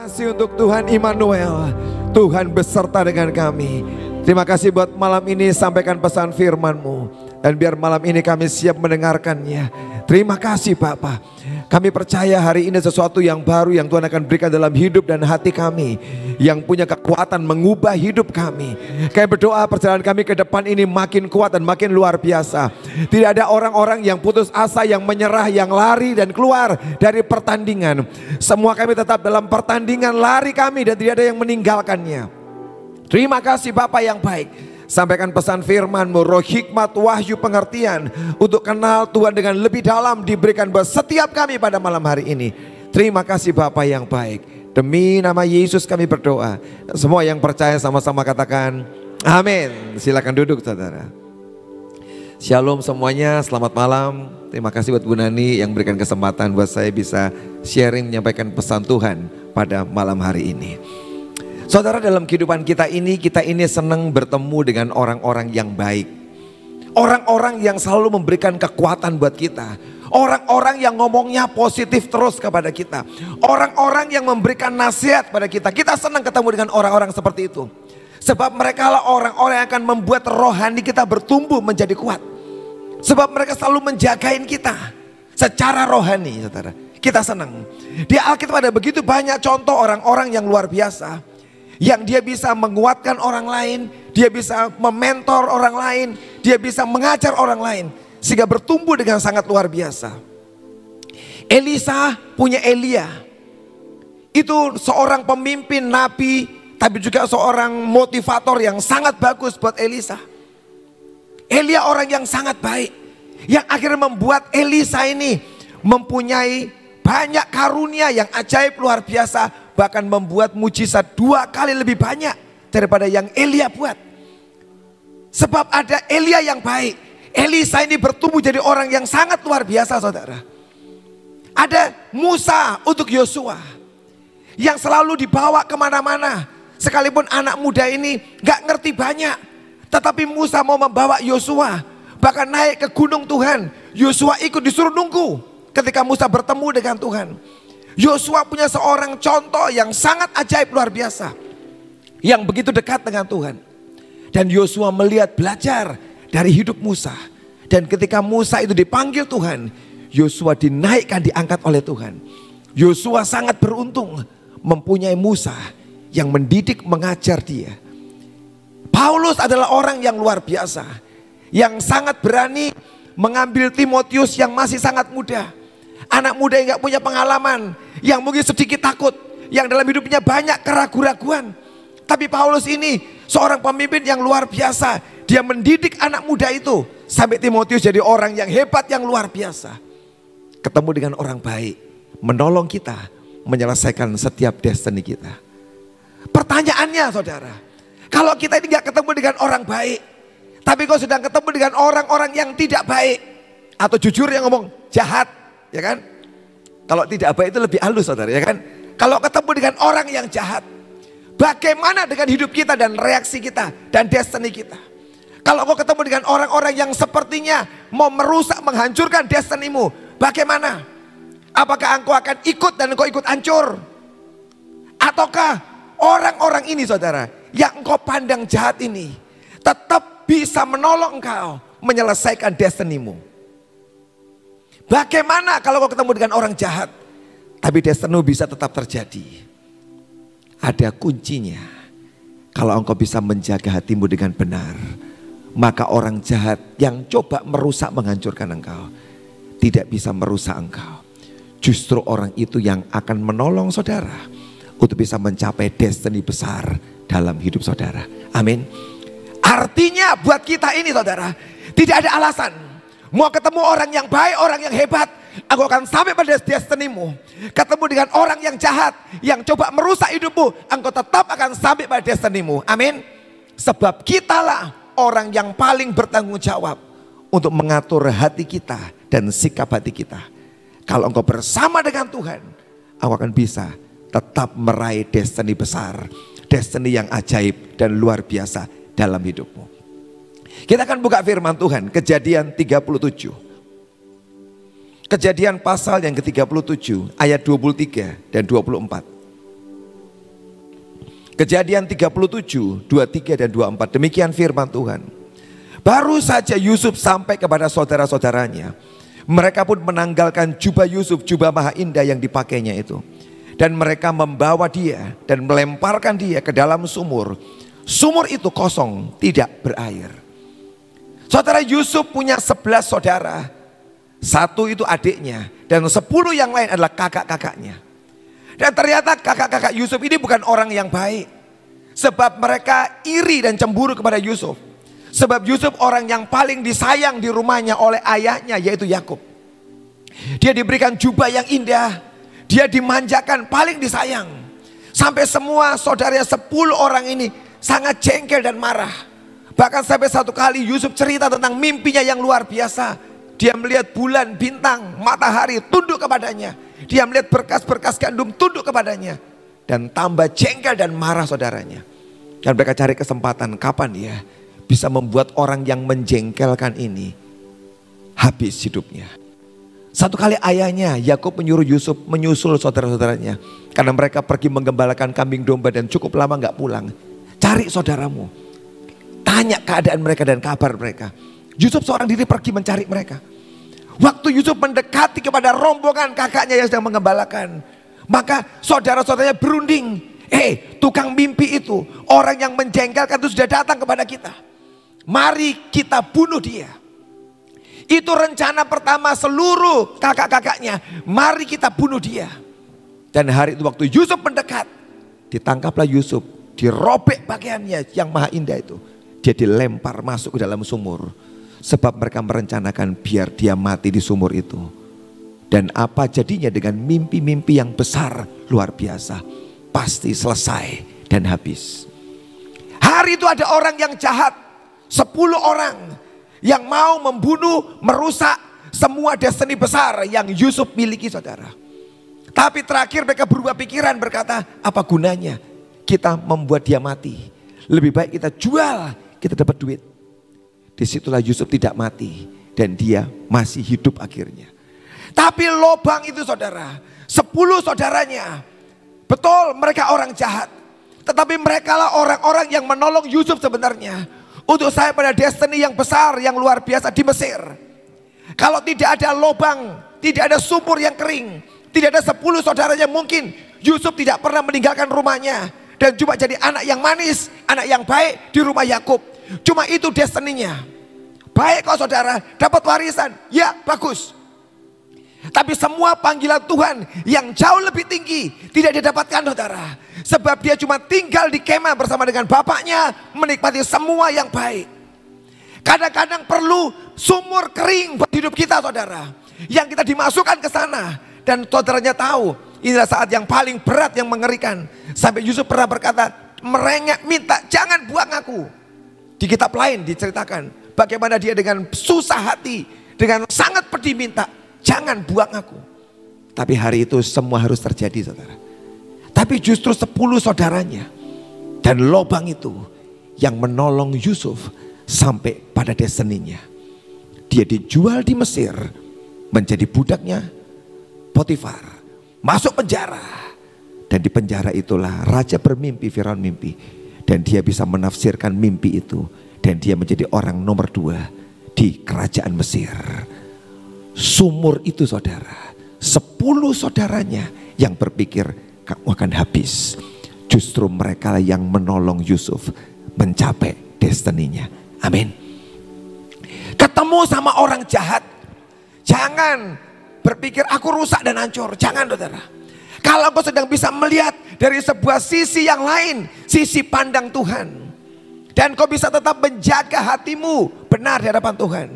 kasih untuk Tuhan Immanuel, Tuhan beserta dengan kami. Terima kasih buat malam ini sampaikan pesan firman-Mu. Dan biar malam ini kami siap mendengarkannya. Terima kasih Bapa. Kami percaya hari ini sesuatu yang baru yang Tuhan akan berikan dalam hidup dan hati kami. Yang punya kekuatan mengubah hidup kami. Kami berdoa perjalanan kami ke depan ini makin kuat dan makin luar biasa. Tidak ada orang-orang yang putus asa, yang menyerah, yang lari dan keluar dari pertandingan. Semua kami tetap dalam pertandingan lari kami dan tidak ada yang meninggalkannya. Terima kasih Bapa yang baik. Sampaikan pesan firman-Mu, roh hikmat, wahyu, pengertian untuk kenal Tuhan dengan lebih dalam diberikan buat setiap kami pada malam hari ini. Terima kasih Bapa yang baik. Demi nama Yesus kami berdoa. Semua yang percaya sama-sama katakan amin. Silakan duduk saudara. Shalom semuanya, selamat malam. Terima kasih buat Bu Nani yang berikan kesempatan buat saya bisa sharing menyampaikan pesan Tuhan pada malam hari ini. Saudara, dalam kehidupan kita ini senang bertemu dengan orang-orang yang baik. Orang-orang yang selalu memberikan kekuatan buat kita. Orang-orang yang ngomongnya positif terus kepada kita. Orang-orang yang memberikan nasihat pada kita. Kita senang ketemu dengan orang-orang seperti itu. Sebab mereka lah orang-orang yang akan membuat rohani kita bertumbuh menjadi kuat. Sebab mereka selalu menjagain kita secara rohani, saudara. Kita senang. Di Alkitab ada begitu banyak contoh orang-orang yang luar biasa. Yang dia bisa menguatkan orang lain, dia bisa mementor orang lain, dia bisa mengajar orang lain. Sehingga bertumbuh dengan sangat luar biasa. Elisa punya Elia. Itu seorang pemimpin nabi, tapi juga seorang motivator yang sangat bagus buat Elisa. Elia orang yang sangat baik. Yang akhirnya membuat Elisa ini mempunyai banyak karunia yang ajaib luar biasa. Bahkan membuat mujizat 2 kali lebih banyak daripada yang Elia buat. Sebab ada Elia yang baik. Elisa ini bertumbuh jadi orang yang sangat luar biasa saudara. Ada Musa untuk Yosua. Yang selalu dibawa kemana-mana. Sekalipun anak muda ini gak ngerti banyak. Tetapi Musa mau membawa Yosua. Bahkan naik ke gunung Tuhan. Yosua ikut disuruh nunggu ketika Musa bertemu dengan Tuhan. Yosua punya seorang contoh yang sangat ajaib luar biasa. Yang begitu dekat dengan Tuhan. Dan Yosua melihat belajar dari hidup Musa. Dan ketika Musa itu dipanggil Tuhan, Yosua dinaikkan, diangkat oleh Tuhan. Yosua sangat beruntung mempunyai Musa yang mendidik, mengajar dia. Paulus adalah orang yang luar biasa. Yang sangat berani mengambil Timotius yang masih sangat muda. Anak muda yang gak punya pengalaman, yang mungkin sedikit takut, yang dalam hidupnya banyak keraguan-raguan. Tapi Paulus ini seorang pemimpin yang luar biasa. Dia mendidik anak muda itu sampai Timotius jadi orang yang hebat, yang luar biasa. Ketemu dengan orang baik, menolong kita menyelesaikan setiap destiny kita. Pertanyaannya saudara, kalau kita ini gak ketemu dengan orang baik, tapi kau sedang ketemu dengan orang-orang yang tidak baik, atau jujur yang ngomong jahat, ya kan? Kalau tidak baik itu lebih halus saudara, ya kan? Kalau ketemu dengan orang yang jahat, bagaimana dengan hidup kita dan reaksi kita dan destiny kita? Kalau kau ketemu dengan orang-orang yang sepertinya mau merusak, menghancurkan destinimu, bagaimana? Apakah engkau akan ikut dan engkau ikut hancur? Ataukah orang-orang ini saudara, yang engkau pandang jahat ini, tetap bisa menolong engkau menyelesaikan destinimu? Bagaimana kalau kau ketemu dengan orang jahat, tapi destiny bisa tetap terjadi? Ada kuncinya. Kalau engkau bisa menjaga hatimu dengan benar, maka orang jahat yang coba merusak, menghancurkan engkau, tidak bisa merusak engkau. Justru orang itu yang akan menolong saudara untuk bisa mencapai destiny besar dalam hidup saudara. Amin. Artinya buat kita ini saudara, tidak ada alasan. Mau ketemu orang yang baik, orang yang hebat, aku akan sampai pada destinimu. Ketemu dengan orang yang jahat, yang coba merusak hidupmu, engkau tetap akan sampai pada destinimu. Amin. Sebab kitalah orang yang paling bertanggung jawab untuk mengatur hati kita dan sikap hati kita. Kalau engkau bersama dengan Tuhan, engkau akan bisa tetap meraih destiny besar, destiny yang ajaib dan luar biasa dalam hidupmu. Kita akan buka firman Tuhan, Kejadian 37. Kejadian pasal yang ke-37 ayat 23 dan 24. Kejadian 37, 23 dan 24. Demikian firman Tuhan. Baru saja Yusuf sampai kepada saudara-saudaranya. Mereka pun menanggalkan jubah Yusuf, jubah maha indah yang dipakainya itu. Dan mereka membawa dia dan melemparkan dia ke dalam sumur. Sumur itu kosong, tidak berair. Saudara, Yusuf punya 11 saudara. 1 itu adiknya dan 10 yang lain adalah kakak-kakaknya. Dan ternyata kakak-kakak Yusuf ini bukan orang yang baik. Sebab mereka iri dan cemburu kepada Yusuf. Sebab Yusuf orang yang paling disayang di rumahnya oleh ayahnya, yaitu Yakub. Dia diberikan jubah yang indah. Dia dimanjakan, paling disayang. Sampai semua saudaranya 10 orang ini sangat jengkel dan marah. Bahkan sampai satu kali Yusuf cerita tentang mimpinya yang luar biasa. Dia melihat bulan, bintang, matahari tunduk kepadanya. Dia melihat berkas-berkas gandum tunduk kepadanya. Dan tambah jengkel dan marah saudaranya. Dan mereka cari kesempatan kapan ya bisa membuat orang yang menjengkelkan ini habis hidupnya. Satu kali ayahnya Yakub menyuruh Yusuf menyusul saudara-saudaranya. Karena mereka pergi menggembalakan kambing domba dan cukup lama gak pulang. Cari saudaramu. Tanya keadaan mereka dan kabar mereka. Yusuf seorang diri pergi mencari mereka. Waktu Yusuf mendekati kepada rombongan kakaknya yang sedang menggembalakan, maka saudara-saudaranya berunding. Tukang mimpi itu, orang yang menjengkelkan itu sudah datang kepada kita. Mari kita bunuh dia. Itu rencana pertama seluruh kakak-kakaknya. Mari kita bunuh dia. Dan hari itu waktu Yusuf mendekat, ditangkaplah Yusuf. Dirobek pakaiannya yang maha indah itu. Dia dilempar masuk ke dalam sumur. Sebab mereka merencanakan biar dia mati di sumur itu. Dan apa jadinya dengan mimpi-mimpi yang besar luar biasa. Pasti selesai dan habis. Hari itu ada orang yang jahat. 10 orang yang mau membunuh, merusak semua destiny besar yang Yusuf miliki saudara. Tapi terakhir mereka berubah pikiran berkata, apa gunanya kita membuat dia mati. Lebih baik kita jual, kita dapat duit. Disitulah Yusuf tidak mati dan dia masih hidup akhirnya. Tapi lobang itu saudara, 10 saudaranya, betul mereka orang jahat. Tetapi mereka lah orang-orang yang menolong Yusuf sebenarnya. Untuk saya pada destiny yang besar, yang luar biasa di Mesir. Kalau tidak ada lobang, tidak ada sumur yang kering, tidak ada 10 saudaranya, mungkin Yusuf tidak pernah meninggalkan rumahnya. Dan cuma jadi anak yang manis, anak yang baik di rumah Yakub. Cuma itu destininya. Baik kok saudara, dapat warisan, ya bagus. Tapi semua panggilan Tuhan yang jauh lebih tinggi tidak didapatkan saudara. Sebab dia cuma tinggal di kemah bersama dengan bapaknya, menikmati semua yang baik. Kadang-kadang perlu sumur kering buat hidup kita saudara. Yang kita dimasukkan ke sana. Dan saudaranya tahu, inilah saat yang paling berat, yang mengerikan. Sampai Yusuf pernah berkata, merengek minta jangan buang aku. Di kitab lain diceritakan bagaimana dia dengan susah hati, dengan sangat pedih minta, jangan buang aku. Tapi hari itu semua harus terjadi saudara. Tapi justru 10 saudaranya dan lobang itu yang menolong Yusuf sampai pada destininya. Dia dijual di Mesir menjadi budaknya Potifar, masuk penjara. Dan di penjara itulah raja bermimpi, Firaun mimpi. Dan dia bisa menafsirkan mimpi itu. Dan dia menjadi orang nomor 2 di kerajaan Mesir. Sumur itu saudara, 10 saudaranya yang berpikir kamu akan habis. Justru mereka yang menolong Yusuf mencapai destininya. Amin. Ketemu sama orang jahat, jangan berpikir aku rusak dan hancur. Jangan saudara. Kalau kau sedang bisa melihat dari sebuah sisi yang lain, sisi pandang Tuhan, dan kau bisa tetap menjaga hatimu benar di hadapan Tuhan,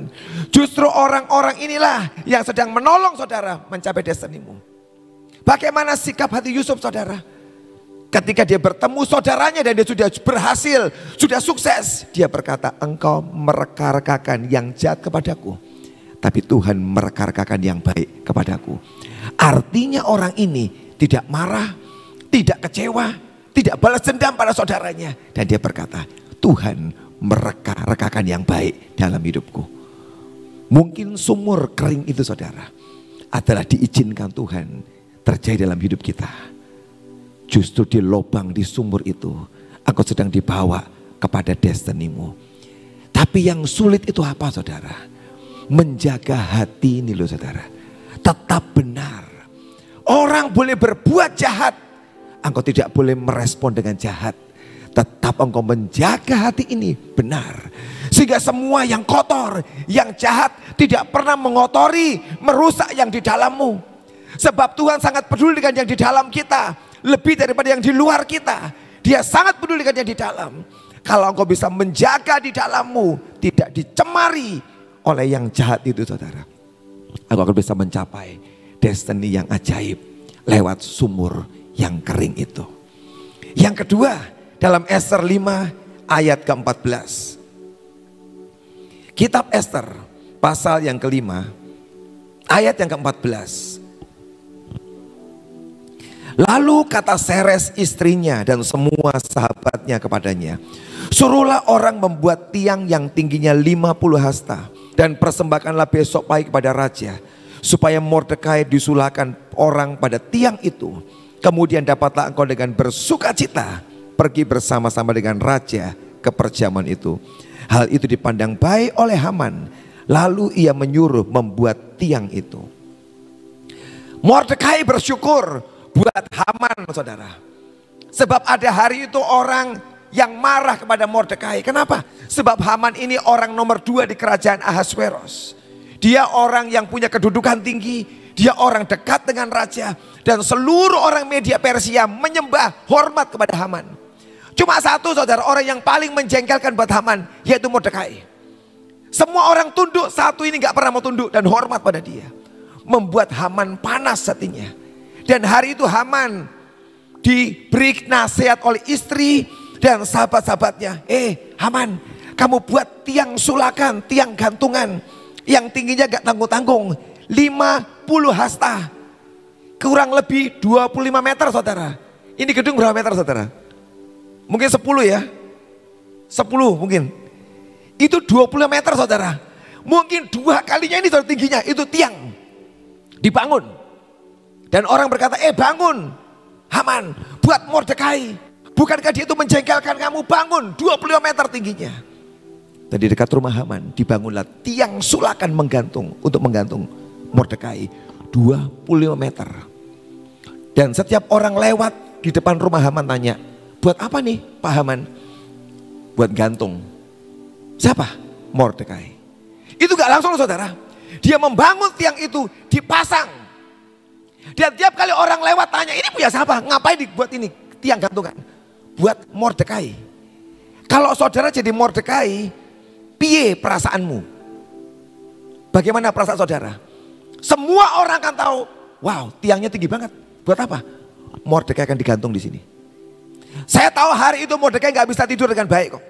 justru orang-orang inilah yang sedang menolong saudara mencapai destinimu. Bagaimana sikap hati Yusuf saudara? Ketika dia bertemu saudaranya dan dia sudah berhasil, sudah sukses, dia berkata, engkau mereka-rekakan yang jahat kepadaku, tapi Tuhan mereka-rekakan yang baik kepadaku. Artinya orang ini tidak marah, tidak kecewa, tidak balas dendam pada saudaranya. Dan dia berkata, Tuhan mereka-rekakan yang baik dalam hidupku. Mungkin sumur kering itu saudara adalah diizinkan Tuhan terjadi dalam hidup kita. Justru di lubang di sumur itu engkau sedang dibawa kepada destinimu. Tapi yang sulit itu apa saudara? Menjaga hati ini loh saudara. Tetap benar. Orang boleh berbuat jahat, engkau tidak boleh merespon dengan jahat. Tetap engkau menjaga hati ini benar. Sehingga semua yang kotor, yang jahat tidak pernah mengotori, merusak yang di dalammu. Sebab Tuhan sangat peduli dengan yang di dalam kita. Lebih daripada yang di luar kita. Dia sangat peduli dengan yang di dalam. Kalau engkau bisa menjaga di dalammu, tidak dicemari oleh yang jahat itu saudara, engkau akan bisa mencapai destiny yang ajaib lewat sumur yang kering itu. Yang kedua, dalam Ester 5 ayat ke-14. Kitab Ester pasal yang kelima ayat yang ke-14. Lalu kata Seres istrinya dan semua sahabatnya kepadanya, suruhlah orang membuat tiang yang tingginya 50 hasta dan persembahkanlah besok pagi kepada raja, supaya Mordekai disulahkan orang pada tiang itu. Kemudian dapatlah engkau dengan bersukacita pergi bersama-sama dengan raja ke perjamuan itu. Hal itu dipandang baik oleh Haman. Lalu ia menyuruh membuat tiang itu. Mordekai bersyukur buat Haman saudara. Sebab ada hari itu orang yang marah kepada Mordekai. Kenapa? Sebab Haman ini orang nomor 2 di kerajaan Ahasveros. Dia orang yang punya kedudukan tinggi. Dia orang dekat dengan raja. Dan seluruh orang media Persia menyembah hormat kepada Haman. Cuma satu saudara, orang yang paling menjengkelkan buat Haman, yaitu Mordekai. Semua orang tunduk, satu ini gak pernah mau tunduk dan hormat pada dia. Membuat Haman panas hatinya. Dan hari itu Haman diberi nasihat oleh istri dan sahabat-sahabatnya. Haman, kamu buat tiang sulakan, tiang gantungan yang tingginya gak tanggung-tanggung, 50 hasta, kurang lebih 25 meter saudara. Ini gedung berapa meter saudara? Mungkin 10 ya, 10 mungkin. Itu 20 meter saudara. Mungkin 2 kalinya ini saudara tingginya, itu tiang dibangun. Dan orang berkata, bangun Haman, buat Mordekai. Bukankah dia itu menjengkelkan kamu? Bangun, 25 meter tingginya. Dan di dekat rumah Haman dibangunlah tiang sulakan menggantung, untuk menggantung Mordekai 25 meter. Dan setiap orang lewat di depan rumah Haman tanya, buat apa nih Pak Haman? Buat gantung. Siapa? Mordekai. Itu gak langsung saudara. Dia membangun tiang itu, dipasang. Dan tiap kali orang lewat tanya, ini punya siapa? Ngapain dibuat ini tiang gantungan? Buat Mordekai. Kalau saudara jadi Mordekai, piye perasaanmu? Bagaimana perasaan saudara? Semua orang akan tahu, wow, tiangnya tinggi banget. Buat apa? Mordekai akan digantung di sini. Saya tahu hari itu Mordekai gak bisa tidur dengan baik kok.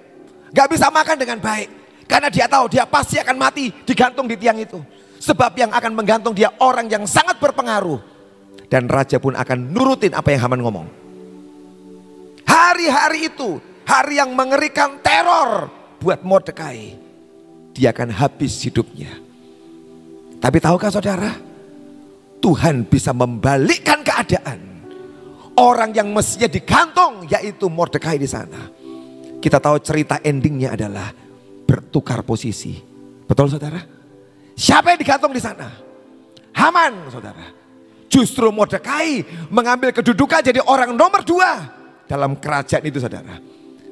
Gak bisa makan dengan baik. Karena dia tahu dia pasti akan mati digantung di tiang itu. Sebab yang akan menggantung dia orang yang sangat berpengaruh. Dan raja pun akan nurutin apa yang Haman ngomong. Hari-hari itu, hari yang mengerikan teror buat Mordekai. Dia akan habis hidupnya. Tapi tahukah saudara, Tuhan bisa membalikkan keadaan. Orang yang mestinya digantung, yaitu Mordekai di sana. Kita tahu cerita endingnya adalah bertukar posisi. Betul saudara? Siapa yang digantung di sana? Haman saudara. Justru Mordekai mengambil kedudukan jadi orang nomor 2 dalam kerajaan itu saudara.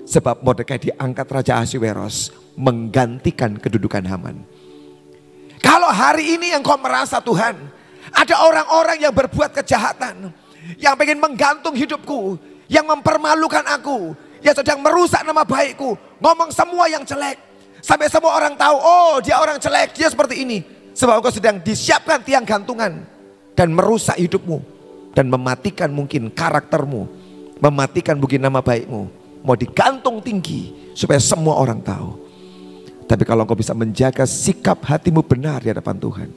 Sebab Mordekai diangkat Raja Ahasveros menggantikan kedudukan Haman. Kalau hari ini engkau merasa Tuhan, ada orang-orang yang berbuat kejahatan, yang pengen menggantung hidupku, yang mempermalukan aku, yang sedang merusak nama baikku, ngomong semua yang jelek, sampai semua orang tahu, oh dia orang jelek, dia seperti ini. Sebab engkau sedang disiapkan tiang gantungan dan merusak hidupmu dan mematikan mungkin karaktermu, mematikan mungkin nama baikmu, mau digantung tinggi supaya semua orang tahu. Tapi kalau engkau bisa menjaga sikap hatimu benar di hadapan Tuhan,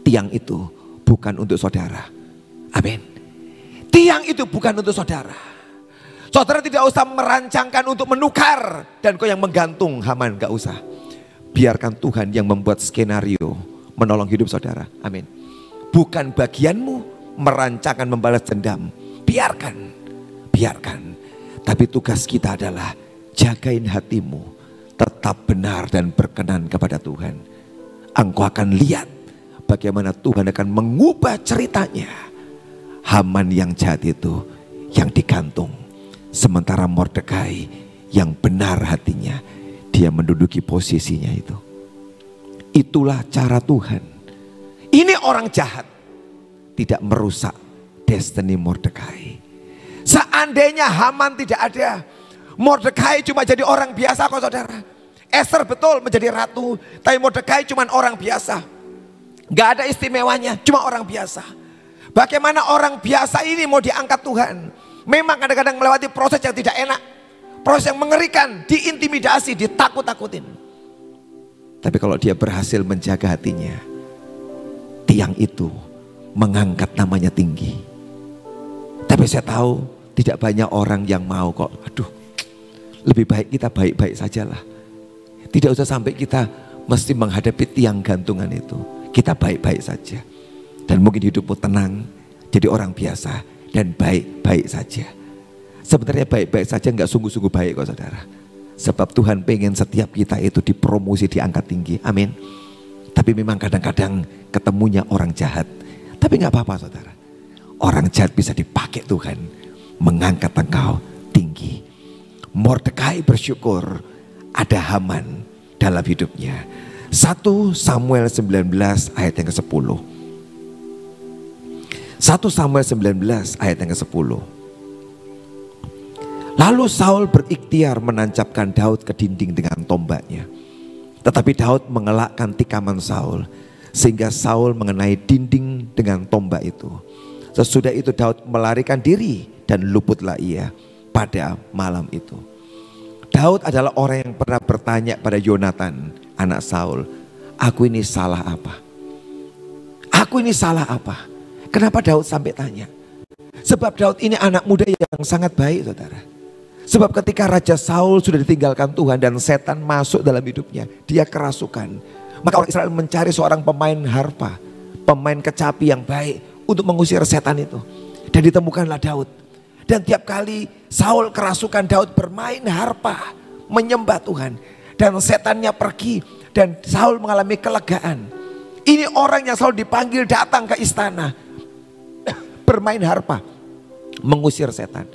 tiang itu bukan untuk saudara. Amin. Tiang itu bukan untuk saudara. Saudara tidak usah merancangkan untuk menukar dan kau yang menggantung Haman, gak usah. Biarkan Tuhan yang membuat skenario menolong hidup saudara. Amin. Bukan bagianmu merancangkan membalas dendam. Biarkan. Tapi tugas kita adalah jagain hatimu tetap benar dan berkenan kepada Tuhan. Engkau akan lihat bagaimana Tuhan akan mengubah ceritanya. Haman yang jahat itu yang digantung. Sementara Mordekai yang benar hatinya, dia menduduki posisinya itu. Itulah cara Tuhan. Ini orang jahat tidak merusak destiny Mordekai. Seandainya Haman tidak ada, Mordekai cuma jadi orang biasa kok saudara. Esther betul menjadi ratu, tapi Mordekai cuma orang biasa. Gak ada istimewanya, cuma orang biasa. Bagaimana orang biasa ini mau diangkat Tuhan? Memang kadang-kadang melewati proses yang tidak enak, proses yang mengerikan, diintimidasi, ditakut-takutin. Tapi kalau dia berhasil menjaga hatinya, tiang itu mengangkat namanya tinggi. Tapi saya tahu tidak banyak orang yang mau kok. Aduh, lebih baik kita baik-baik sajalah. Tidak usah sampai kita mesti menghadapi tiang gantungan itu. Kita baik-baik saja. Dan mungkin hidupmu tenang, jadi orang biasa dan baik-baik saja. Sebenarnya baik-baik saja nggak sungguh-sungguh baik kok saudara. Sebab Tuhan pengen setiap kita itu dipromosi, diangkat tinggi. Amin. Tapi memang kadang-kadang ketemunya orang jahat. Tapi nggak apa-apa saudara. Orang jahat bisa dipakai Tuhan mengangkat engkau tinggi. Mordekai bersyukur ada Haman dalam hidupnya. 1 Samuel 19 ayat yang ke-10. 1 Samuel 19 ayat yang ke-10. Lalu Saul berikhtiar menancapkan Daud ke dinding dengan tombaknya. Tetapi Daud mengelakkan tikaman Saul, sehingga Saul mengenai dinding dengan tombak itu. Sesudah itu Daud melarikan diri dan luputlah ia pada malam itu. Daud adalah orang yang pernah bertanya pada Yonatan, anak Saul, aku ini salah apa? Aku ini salah apa? Kenapa Daud sampai tanya? Sebab Daud ini anak muda yang sangat baik saudara. Sebab ketika Raja Saul sudah ditinggalkan Tuhan dan setan masuk dalam hidupnya, dia kerasukan. Maka orang Israel mencari seorang pemain harpa, pemain kecapi yang baik untuk mengusir setan itu. Dan ditemukanlah Daud. Dan tiap kali Saul kerasukan, Daud bermain harpa, menyembah Tuhan. Dan setannya pergi dan Saul mengalami kelegaan. Ini orang yang selalu dipanggil datang ke istana, bermain harpa, mengusir setan.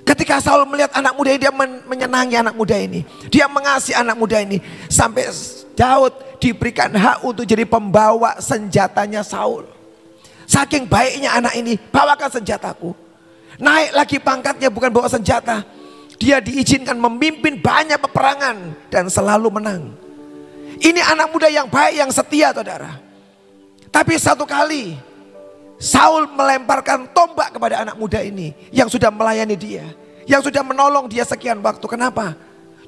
Ketika Saul melihat anak muda ini, dia menyenangi anak muda ini. Dia mengasihi anak muda ini. Sampai Daud diberikan hak untuk jadi pembawa senjatanya Saul. Saking baiknya anak ini, bawakan senjataku. Naik lagi pangkatnya, bukan bawa senjata. Dia diizinkan memimpin banyak peperangan dan selalu menang. Ini anak muda yang baik, yang setia saudara. Tapi satu kali Saul melemparkan tombak kepada anak muda ini yang sudah melayani dia, yang sudah menolong dia sekian waktu. Kenapa?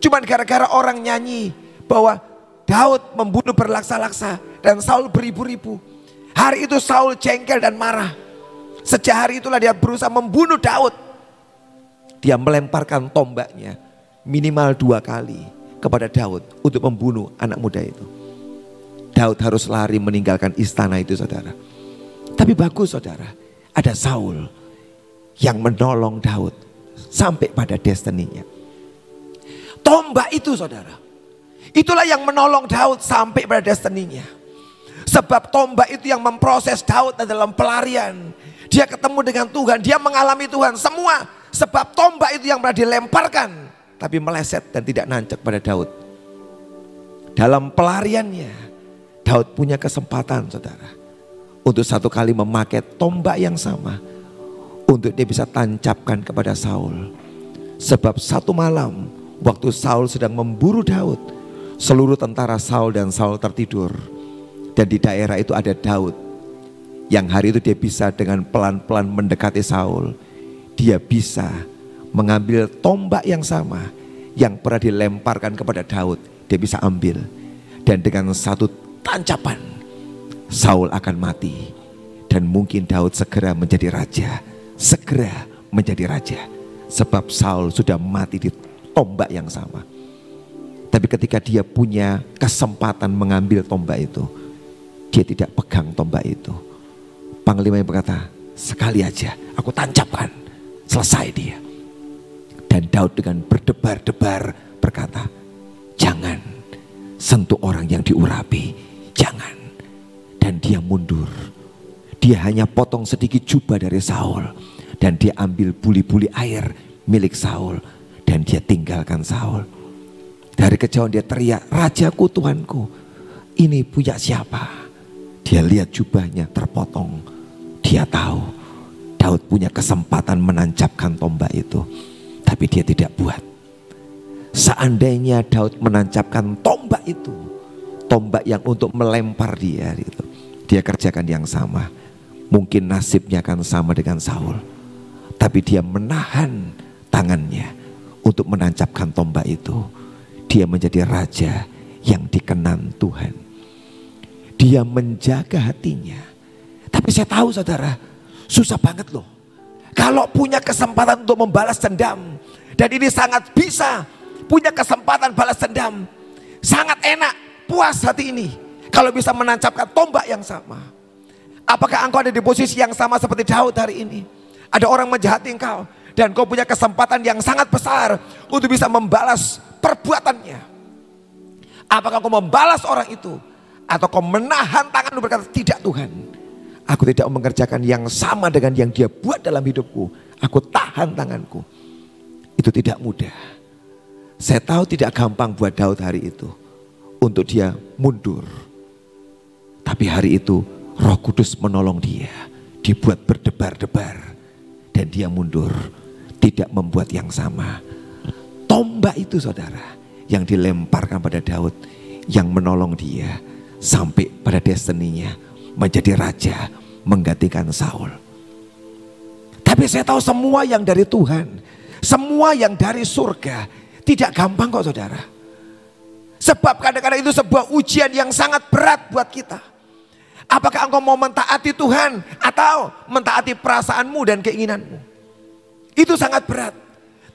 Cuman gara-gara orang nyanyi bahwa Daud membunuh berlaksa-laksa dan Saul beribu-ribu. Hari itu Saul jengkel dan marah. Sejak hari itulah dia berusaha membunuh Daud. Dia melemparkan tombaknya minimal 2 kali kepada Daud untuk membunuh anak muda itu. Daud harus lari meninggalkan istana itu saudara. Tapi bagus saudara, ada Saul yang menolong Daud sampai pada destininya. Tombak itu saudara, itulah yang menolong Daud sampai pada destininya. Sebab tombak itu yang memproses Daud dalam pelarian. Dia ketemu dengan Tuhan, dia mengalami Tuhan semua. Sebab tombak itu yang pernah dilemparkan, tapi meleset dan tidak nancap pada Daud. Dalam pelariannya, Daud punya kesempatan saudara, untuk satu kali memakai tombak yang sama untuk dia bisa tancapkan kepada Saul. Sebab satu malam waktu Saul sedang memburu Daud, seluruh tentara Saul dan Saul tertidur. Dan di daerah itu ada Daud yang hari itu dia bisa dengan pelan-pelan mendekati Saul. Dia bisa mengambil tombak yang sama yang pernah dilemparkan kepada Daud. Dia bisa ambil, dan dengan satu tancapan Saul akan mati. Dan mungkin Daud segera menjadi raja. Segera menjadi raja. Sebab Saul sudah mati di tombak yang sama. Tapi ketika dia punya kesempatan mengambil tombak itu, dia tidak pegang tombak itu. Panglima yang berkata, sekali aja aku tancapkan, selesai dia. Dan Daud dengan berdebar-debar berkata, jangan sentuh orang yang diurapi, jangan. Dan dia mundur. Dia hanya potong sedikit jubah dari Saul. Dan dia ambil buli-buli air milik Saul. Dan dia tinggalkan Saul. Dari kejauhan dia teriak, rajaku, Tuanku, ini punya siapa? Dia lihat jubahnya terpotong. Dia tahu Daud punya kesempatan menancapkan tombak itu. Tapi dia tidak buat. Seandainya Daud menancapkan tombak itu, tombak yang untuk melempar dia gitu, dia kerjakan yang sama. Mungkin nasibnya akan sama dengan Saul. Tapi dia menahan tangannya untuk menancapkan tombak itu. Dia menjadi raja yang dikenan Tuhan. Dia menjaga hatinya. Tapi saya tahu saudara, susah banget loh. Kalau punya kesempatan untuk membalas dendam, dan ini sangat bisa punya kesempatan balas dendam, sangat enak, puas hati ini kalau bisa menancapkan tombak yang sama. Apakah engkau ada di posisi yang sama seperti Daud hari ini? Ada orang menjahati engkau dan kau punya kesempatan yang sangat besar untuk bisa membalas perbuatannya. Apakah kau membalas orang itu, atau kau menahan tangan dan berkata, tidak Tuhan, aku tidak mengerjakan yang sama dengan yang dia buat dalam hidupku, aku tahan tanganku. Itu tidak mudah. Saya tahu tidak gampang buat Daud hari itu untuk dia mundur. Tapi hari itu Roh Kudus menolong dia, dibuat berdebar-debar dan dia mundur, tidak membuat yang sama. Tombak itu saudara yang dilemparkan pada Daud, yang menolong dia sampai pada destininya menjadi raja, menggantikan Saul. Tapi saya tahu semua yang dari Tuhan, semua yang dari surga tidak gampang kok saudara. Sebab kadang-kadang itu sebuah ujian yang sangat berat buat kita. Apakah engkau mau mentaati Tuhan atau mentaati perasaanmu dan keinginanmu? Itu sangat berat.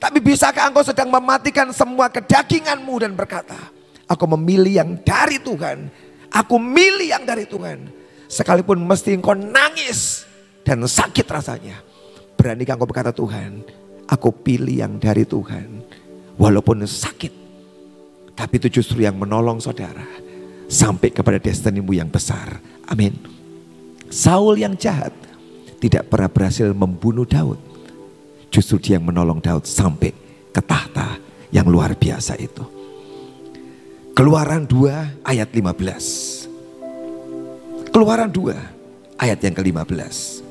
Tapi bisakah engkau sedang mematikan semua kedaginganmu dan berkata, aku memilih yang dari Tuhan, aku milih yang dari Tuhan. Sekalipun mesti engkau nangis dan sakit rasanya, beranikah engkau berkata, Tuhan, aku pilih yang dari Tuhan. Walaupun sakit, tapi itu justru yang menolong saudara sampai kepada destinimu yang besar. Amin. Saul yang jahat tidak pernah berhasil membunuh Daud. Justru dia yang menolong Daud sampai ke tahta yang luar biasa itu. Keluaran 2 ayat 15. Keluaran 2 ayat yang ke-15.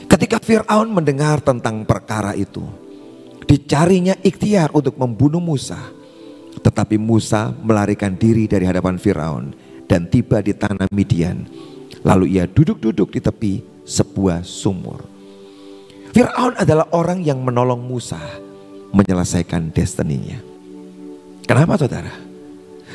Ketika Fir'aun mendengar tentang perkara itu, dicarinya ikhtiar untuk membunuh Musa. Tetapi Musa melarikan diri dari hadapan Fir'aun dan tiba di tanah Midian. Lalu ia duduk-duduk di tepi sebuah sumur. Fir'aun adalah orang yang menolong Musa menyelesaikan destininya. Kenapa saudara?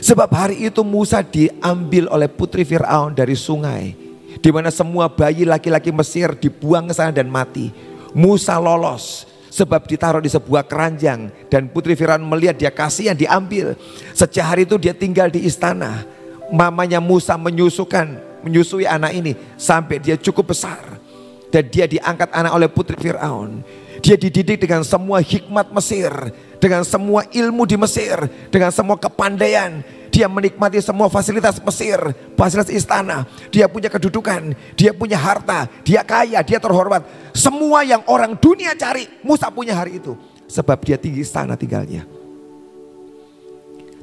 Sebab hari itu Musa diambil oleh putri Fir'aun dari sungai, di mana semua bayi laki-laki Mesir dibuang ke sana dan mati. Musa lolos sebab ditaruh di sebuah keranjang, dan putri Fir'aun melihat dia kasihan diambil. Sejak hari itu dia tinggal di istana. Mamanya Musa menyusui anak ini sampai dia cukup besar, dan dia diangkat anak oleh putri Fir'aun. Dia dididik dengan semua hikmat Mesir, dengan semua ilmu di Mesir, dengan semua kepandaian. Dia menikmati semua fasilitas Mesir, fasilitas istana. Dia punya kedudukan, dia punya harta, dia kaya, dia terhormat. Semua yang orang dunia cari, Musa punya hari itu. Sebab dia tinggi istana tinggalnya.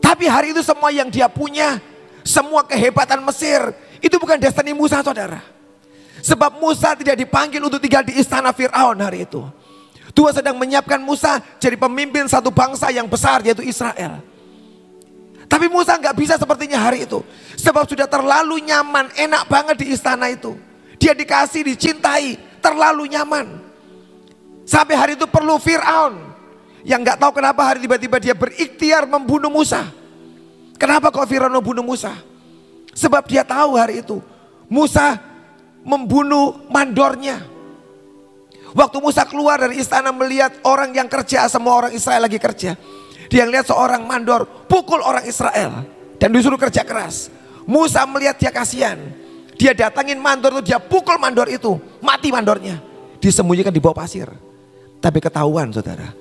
Tapi hari itu semua yang dia punya, semua kehebatan Mesir, itu bukan destiny Musa saudara. Sebab Musa tidak dipanggil untuk tinggal di istana Fir'aun hari itu. Tuhan sedang menyiapkan Musa jadi pemimpin satu bangsa yang besar, yaitu Israel. Tapi Musa nggak bisa sepertinya hari itu. Sebab sudah terlalu nyaman, enak banget di istana itu. Dia dikasih, dicintai, terlalu nyaman. Sampai hari itu perlu Fir'aun yang nggak tahu kenapa hari tiba-tiba dia berikhtiar membunuh Musa. Kenapa kok Fir'aun membunuh Musa? Sebab dia tahu hari itu Musa membunuh mandornya. Waktu Musa keluar dari istana melihat orang yang kerja, semua orang Israel lagi kerja. Dia lihat seorang mandor pukul orang Israel dan disuruh kerja keras. Musa melihat dia kasihan. Dia datangin mandor itu, dia pukul mandor itu, mati mandornya. Disembunyikan di bawah pasir. Tapi ketahuan saudara,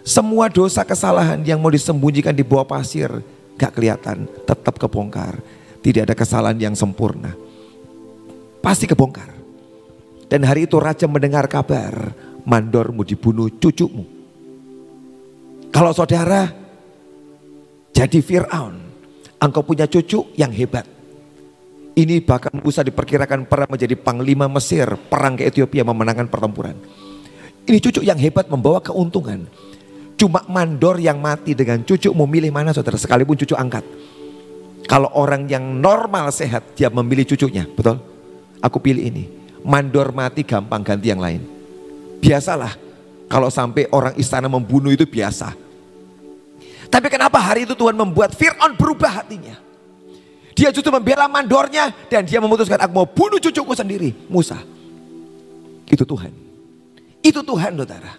semua dosa kesalahan yang mau disembunyikan di bawah pasir gak kelihatan, tetap kebongkar. Tidak ada kesalahan yang sempurna, pasti kebongkar. Dan hari itu raja mendengar kabar, mandormu dibunuh cucumu. Kalau saudara jadi Fir'aun, engkau punya cucu yang hebat. Ini bahkan Musa diperkirakan pernah menjadi panglima Mesir, perang ke Ethiopia, memenangkan pertempuran. Ini cucu yang hebat, membawa keuntungan. Cuma mandor yang mati dengan cucu, mau milih mana saudara, sekalipun cucu angkat. Kalau orang yang normal sehat, dia memilih cucunya, betul? Aku pilih ini. Mandor mati gampang, ganti yang lain. Biasalah, kalau sampai orang istana membunuh itu biasa. Tapi kenapa hari itu Tuhan membuat Fir'aun berubah hatinya? Dia justru membela mandornya dan dia memutuskan, aku mau bunuh cucuku sendiri, Musa. Itu Tuhan. Itu Tuhan saudara.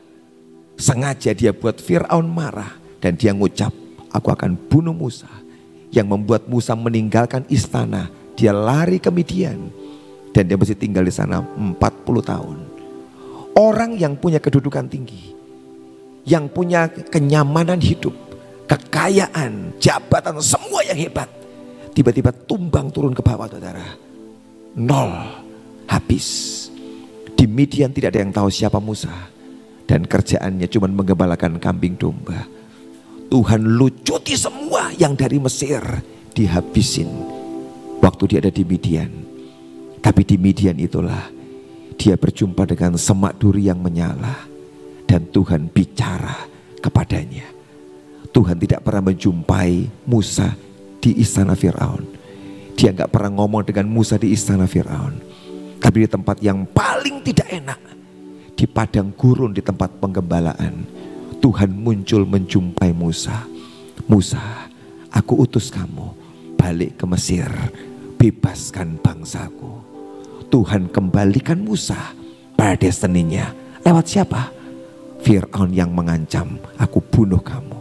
Sengaja dia buat Fir'aun marah dan dia ngucap, aku akan bunuh Musa. Yang membuat Musa meninggalkan istana, dia lari ke Midian dan dia mesti tinggal di sana 40 tahun. Orang yang punya kedudukan tinggi, yang punya kenyamanan hidup, kekayaan, jabatan, semua yang hebat, tiba-tiba tumbang turun ke bawah saudara. Nol, habis. Di Midian tidak ada yang tahu siapa Musa. Dan kerjaannya cuma menggembalakan kambing domba. Tuhan lucuti semua yang dari Mesir, dihabisin waktu dia ada di Midian. Tapi di Midian itulah dia berjumpa dengan semak duri yang menyala. Dan Tuhan bicara kepadanya. Tuhan tidak pernah menjumpai Musa di istana Fir'aun. Dia gak pernah ngomong dengan Musa di istana Fir'aun. Tapi di tempat yang paling tidak enak, di padang gurun, di tempat penggembalaan, Tuhan muncul menjumpai Musa. Musa, aku utus kamu balik ke Mesir, bebaskan bangsaku. Tuhan kembalikan Musa pada destininya. Lewat siapa? Fir'aun yang mengancam, aku bunuh kamu.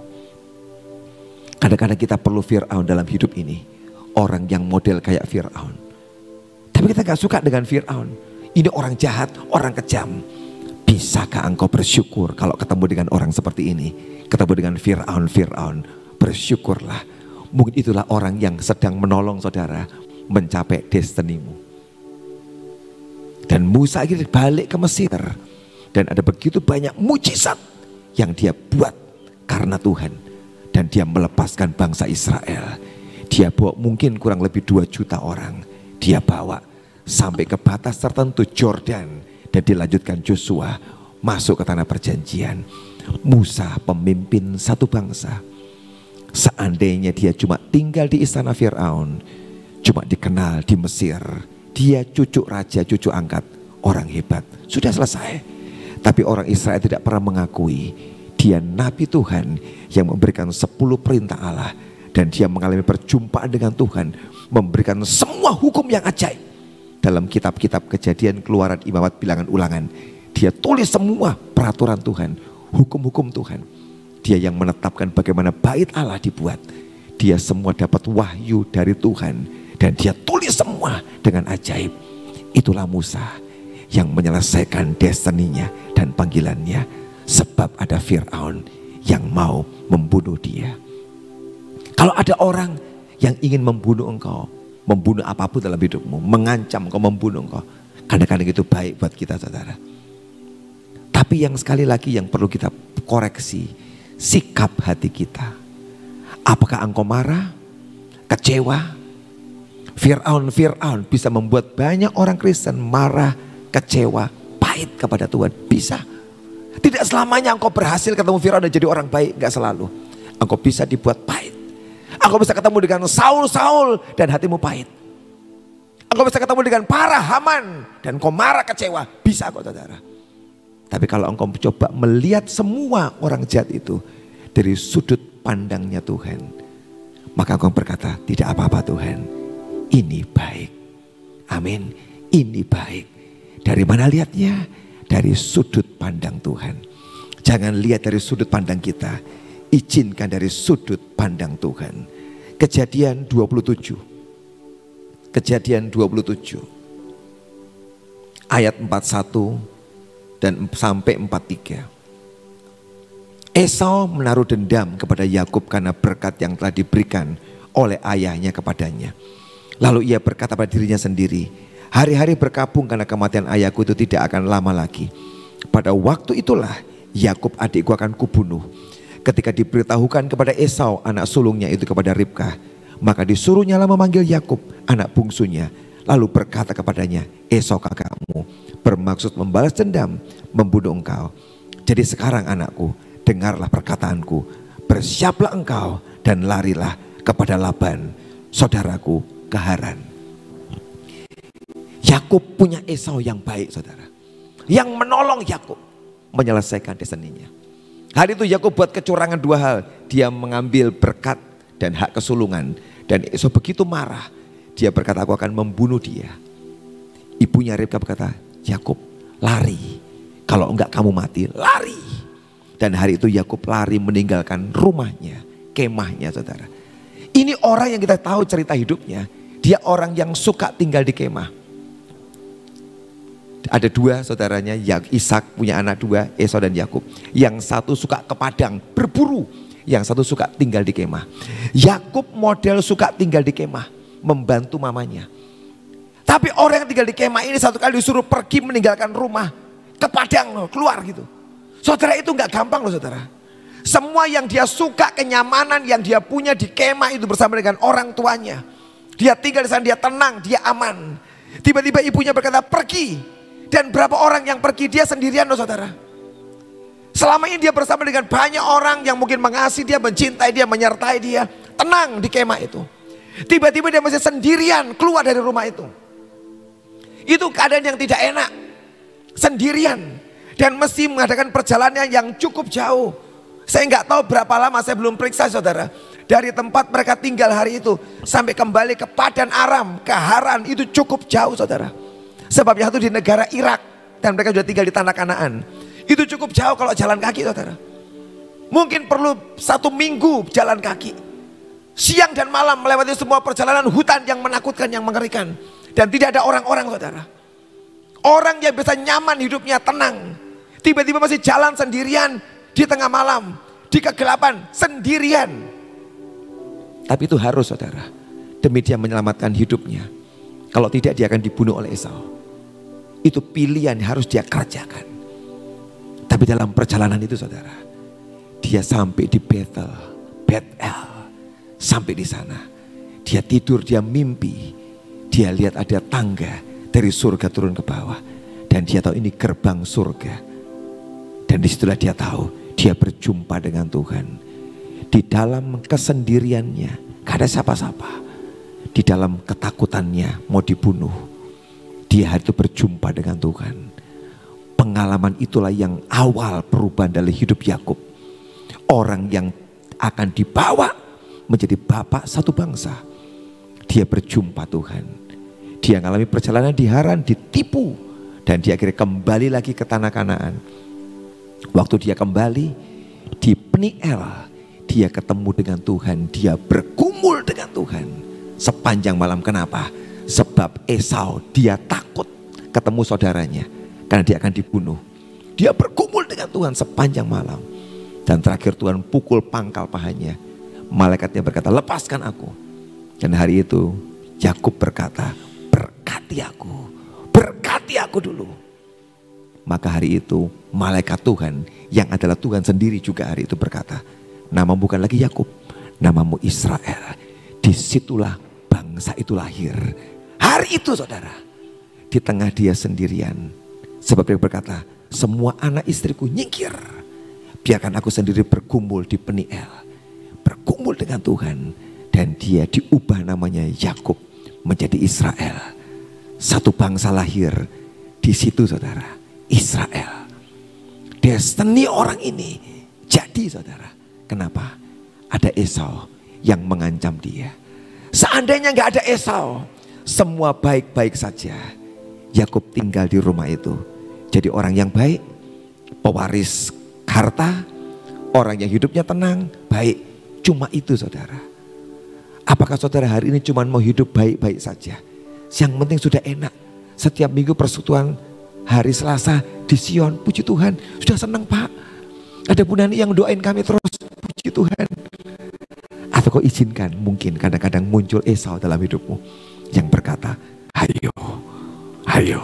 Kadang-kadang kita perlu Fir'aun dalam hidup ini. Orang yang model kayak Fir'aun. Tapi kita gak suka dengan Fir'aun. Ini orang jahat, orang kejam. Bisakah engkau bersyukur kalau ketemu dengan orang seperti ini? Ketemu dengan Fir'aun, bersyukurlah. Mungkin itulah orang yang sedang menolong saudara mencapai destinimu. Dan Musa akhirnya balik ke Mesir. Dan ada begitu banyak mujizat yang dia buat karena Tuhan. Dan dia melepaskan bangsa Israel. Dia bawa mungkin kurang lebih 2 juta orang. Dia bawa sampai ke batas tertentu Jordan. Dan dilanjutkan Joshua masuk ke tanah perjanjian. Musa pemimpin satu bangsa. Seandainya dia cuma tinggal di istana Fir'aun, cuma dikenal di Mesir, dia cucu raja, cucu angkat, orang hebat, sudah selesai. Tapi orang Israel tidak pernah mengakui dia nabi Tuhan yang memberikan 10 perintah Allah. Dan dia mengalami perjumpaan dengan Tuhan, memberikan semua hukum yang ajaib. Dalam kitab-kitab Kejadian, Keluaran, Imamat, Bilangan, Ulangan, dia tulis semua peraturan Tuhan, hukum-hukum Tuhan. Dia yang menetapkan bagaimana bait Allah dibuat. Dia semua dapat wahyu dari Tuhan. Dan dia tulis semua dengan ajaib. Itulah Musa yang menyelesaikan destininya dan panggilannya. Sebab ada Fir'aun yang mau membunuh dia. Kalau ada orang yang ingin membunuh engkau, membunuh apapun dalam hidupmu, mengancam engkau, membunuh engkau, kadang-kadang itu baik buat kita saudara. Tapi yang sekali lagi yang perlu kita koreksi, sikap hati kita. Apakah engkau marah, kecewa? Fir'aun bisa membuat banyak orang Kristen marah, kecewa, pahit kepada Tuhan. Bisa. Tidak selamanya engkau berhasil ketemu Fir'aun dan jadi orang baik, gak selalu. Engkau bisa dibuat pahit. Engkau bisa ketemu dengan Saul dan hatimu pahit. Engkau bisa ketemu dengan para Haman dan engkau marah, kecewa. Bisa kok saudara. Tapi kalau engkau coba melihat semua orang jahat itu dari sudut pandangnya Tuhan, maka engkau berkata, tidak apa-apa Tuhan, ini baik. Amin, ini baik. Dari mana lihatnya? Dari sudut pandang Tuhan. Jangan lihat dari sudut pandang kita. Izinkan dari sudut pandang Tuhan. Kejadian 27. Kejadian 27. Ayat 41 dan sampai 43. Esau menaruh dendam kepada Yakub karena berkat yang telah diberikan oleh ayahnya kepadanya. Lalu ia berkata pada dirinya sendiri, hari-hari berkabung karena kematian ayahku itu tidak akan lama lagi. Pada waktu itulah Yakub adikku akan kubunuh. Ketika diberitahukan kepada Esau anak sulungnya itu kepada Ribkah, maka disuruhnyalah memanggil Yakub anak bungsunya. Lalu berkata kepadanya, Esau kakakmu bermaksud membalas dendam, membunuh engkau. Jadi sekarang anakku, dengarlah perkataanku, bersiaplah engkau dan larilah kepada Laban, saudaraku ke Haran. Yakub punya Esau yang baik, saudara, yang menolong Yakub menyelesaikan destininya. Hari itu Yakub buat kecurangan dua hal. Dia mengambil berkat dan hak kesulungan, dan Esau begitu marah, dia berkata, aku akan membunuh dia. Ibunya Ribkah berkata, Yakub lari, kalau enggak kamu mati, lari. Dan hari itu Yakub lari meninggalkan rumahnya, kemahnya, saudara. Ini orang yang kita tahu cerita hidupnya. Dia orang yang suka tinggal di kemah. Ada dua saudaranya, Ishak punya anak dua, Esau dan Yakub. Yang satu suka ke padang berburu, yang satu suka tinggal di kemah. Yakub model suka tinggal di kemah, membantu mamanya. Tapi orang yang tinggal di kemah ini satu kali disuruh pergi meninggalkan rumah, ke padang, keluar gitu. Saudara, itu gak gampang loh, saudara. Semua yang dia suka, kenyamanan yang dia punya di kemah itu bersama dengan orang tuanya. Dia tinggal di sana, dia tenang, dia aman. Tiba-tiba ibunya berkata pergi. Dan berapa orang yang pergi, dia sendirian loh, saudara. Selama ini dia bersama dengan banyak orang yang mungkin mengasihi dia, mencintai dia, menyertai dia. Tenang di kemah itu. Tiba-tiba dia masih sendirian keluar dari rumah itu. Itu keadaan yang tidak enak. Sendirian. Dan mesti mengadakan perjalanan yang cukup jauh. Saya nggak tahu berapa lama, saya belum periksa, saudara. Dari tempat mereka tinggal hari itu sampai kembali ke Padan Aram, ke Haran, itu cukup jauh, saudara. Sebabnya itu di negara Irak dan mereka sudah tinggal di tanah Kanaan. Itu cukup jauh kalau jalan kaki, saudara. Mungkin perlu 1 minggu jalan kaki. Siang dan malam melewati semua perjalanan hutan yang menakutkan, yang mengerikan. Dan tidak ada orang-orang, saudara. Orang yang bisa nyaman hidupnya, tenang. Tiba-tiba masih jalan sendirian di tengah malam, di kegelapan, sendirian. Tapi itu harus, saudara, demi dia menyelamatkan hidupnya. Kalau tidak, dia akan dibunuh oleh Esau. Itu pilihan harus dia kerjakan. Tapi dalam perjalanan itu, saudara, dia sampai di Betel. Sampai di sana, dia tidur, dia mimpi. Dia lihat ada tangga dari surga turun ke bawah. Dan dia tahu ini gerbang surga. Dan disitulah dia tahu dia berjumpa dengan Tuhan. Di dalam kesendiriannya, gak ada siapa-siapa. Di dalam ketakutannya mau dibunuh, dia hari itu berjumpa dengan Tuhan. Pengalaman itulah yang awal perubahan dari hidup Yakub. Orang yang akan dibawa menjadi bapak satu bangsa. Dia berjumpa Tuhan. Dia mengalami perjalanan di Haran, ditipu. Dan dia akhirnya kembali lagi ke tanah Kanaan. Waktu dia kembali di Peniel, dia ketemu dengan Tuhan. Dia bergumul dengan Tuhan sepanjang malam. Kenapa? Sebab Esau, dia takut ketemu saudaranya karena dia akan dibunuh. Dia bergumul dengan Tuhan sepanjang malam. Dan terakhir Tuhan pukul pangkal pahanya. Malaikatnya berkata, lepaskan aku. Dan hari itu Yakub berkata, berkati aku dulu. Maka hari itu malaikat Tuhan yang adalah Tuhan sendiri juga hari itu berkata, namamu bukan lagi Yakub, namamu Israel. Disitulah bangsa itu lahir. Hari itu, saudara, di tengah dia sendirian. Sebab dia berkata, semua anak istriku nyingkir, biarkan aku sendiri bergumul di Peniel, bergumul dengan Tuhan. Dan dia diubah namanya Yakub menjadi Israel. Satu bangsa lahir di situ, saudara. Israel. Destiny orang ini jadi, saudara. Kenapa? Ada Esau yang mengancam dia. Seandainya nggak ada Esau, semua baik-baik saja. Yakub tinggal di rumah itu. Jadi orang yang baik, pewaris harta, orang yang hidupnya tenang, baik. Cuma itu, saudara. Apakah saudara hari ini cuma mau hidup baik-baik saja? Yang penting sudah enak. Setiap minggu persekutuan hari Selasa di Sion, puji Tuhan, sudah senang, Pak. Ada Bu Nani yang doain kami terus, puji Tuhan. Atau kau izinkan mungkin kadang-kadang muncul Esau dalam hidupmu yang berkata, ayo, ayo,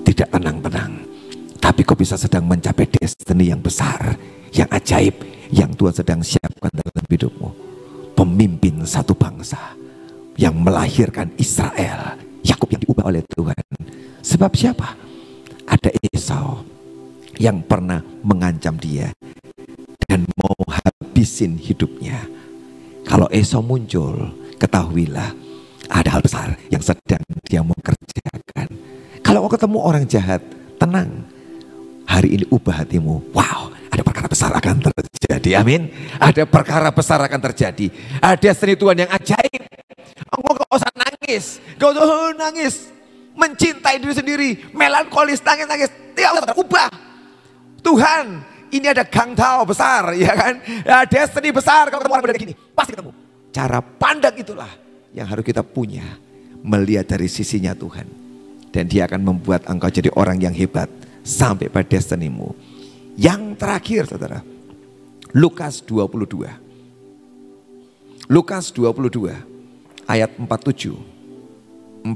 tidak tenang-tenang. Tapi kau bisa sedang mencapai destiny yang besar, yang ajaib, yang Tuhan sedang siapkan dalam hidupmu. Pemimpin satu bangsa yang melahirkan Israel, Yakub yang diubah oleh Tuhan. Sebab siapa? Ada Esau yang pernah mengancam dia dan mau habisin hidupnya. Kalau Esau muncul, ketahuilah ada hal besar yang sedang dia mau kerjakan. Kalau kau ketemu orang jahat, tenang. Hari ini ubah hatimu. Wow, ada perkara besar akan terjadi. Amin. Ada perkara besar akan terjadi. Ada seni Tuhan yang ajaib. Engkau gak usah nangis. Gak usah nangis. Mencintai diri sendiri. Melankolis, nangis-nangis. Tidak usah ubah. Tuhan, ini ada gangtau besar, ya kan? Ada destiny besar. Kalau ketemu orang berbeda gini, pasti ketemu. Cara pandang itulah yang harus kita punya. Melihat dari sisinya Tuhan. Dan dia akan membuat engkau jadi orang yang hebat. Sampai pada destinimu. Yang terakhir saudara, Lukas 22. Lukas 22 ayat 47 48.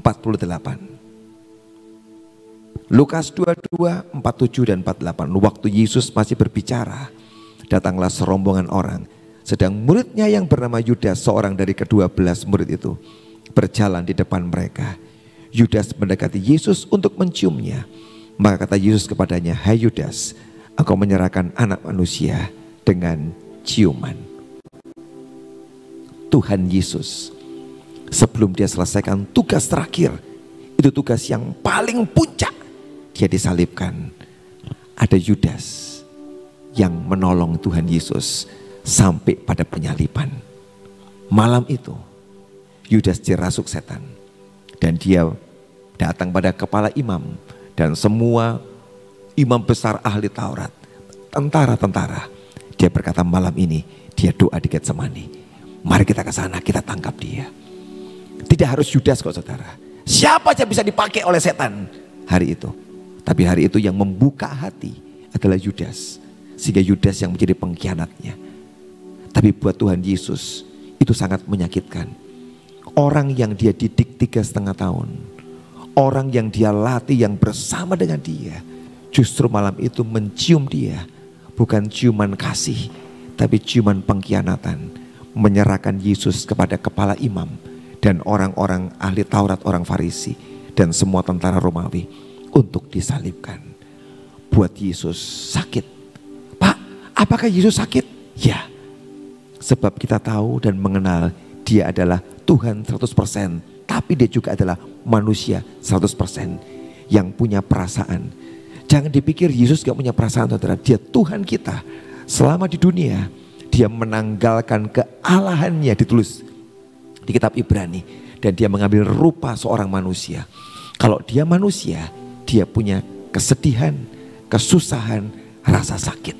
Lukas 22 47 dan 48. Waktu Yesus masih berbicara, datanglah serombongan orang, sedang muridnya yang bernama Yudas, seorang dari ke-12 murid itu, berjalan di depan mereka. Yudas mendekati Yesus untuk menciumnya. Maka kata Yesus kepadanya, hai Yudas, engkau menyerahkan anak manusia dengan ciuman. Tuhan Yesus sebelum dia selesaikan tugas terakhir, itu tugas yang paling puncak, dia disalibkan. Ada Yudas yang menolong Tuhan Yesus sampai pada penyaliban. Malam itu Yudas dirasuk setan dan dia datang pada kepala imam dan semua imam besar ahli Taurat, tentara-tentara. Dia berkata malam ini dia doa di Getsemani. Mari kita ke sana, kita tangkap dia. Tidak harus Yudas kok saudara. Siapa saja bisa dipakai oleh setan hari itu. Tapi hari itu yang membuka hati adalah Yudas. Sehingga Yudas yang menjadi pengkhianatnya. Tapi buat Tuhan Yesus itu sangat menyakitkan. Orang yang dia didik 3,5 tahun. Orang yang dia latih yang bersama dengan dia. Justru malam itu mencium dia. Bukan ciuman kasih, tapi ciuman pengkhianatan. Menyerahkan Yesus kepada kepala imam. Dan orang-orang ahli Taurat, orang Farisi. Dan semua tentara Romawi. Untuk disalibkan. Buat Yesus sakit. Pak, apakah Yesus sakit? Ya. Sebab kita tahu dan mengenal dia adalah Tuhan 100%. Tapi dia juga adalah manusia 100% yang punya perasaan. Jangan dipikir Yesus gak punya perasaan saudara. Dia Tuhan kita. Selama di dunia dia menanggalkan kealahannya, ditulis di kitab Ibrani. Dan dia mengambil rupa seorang manusia. Kalau dia manusia, dia punya kesedihan, kesusahan, rasa sakit.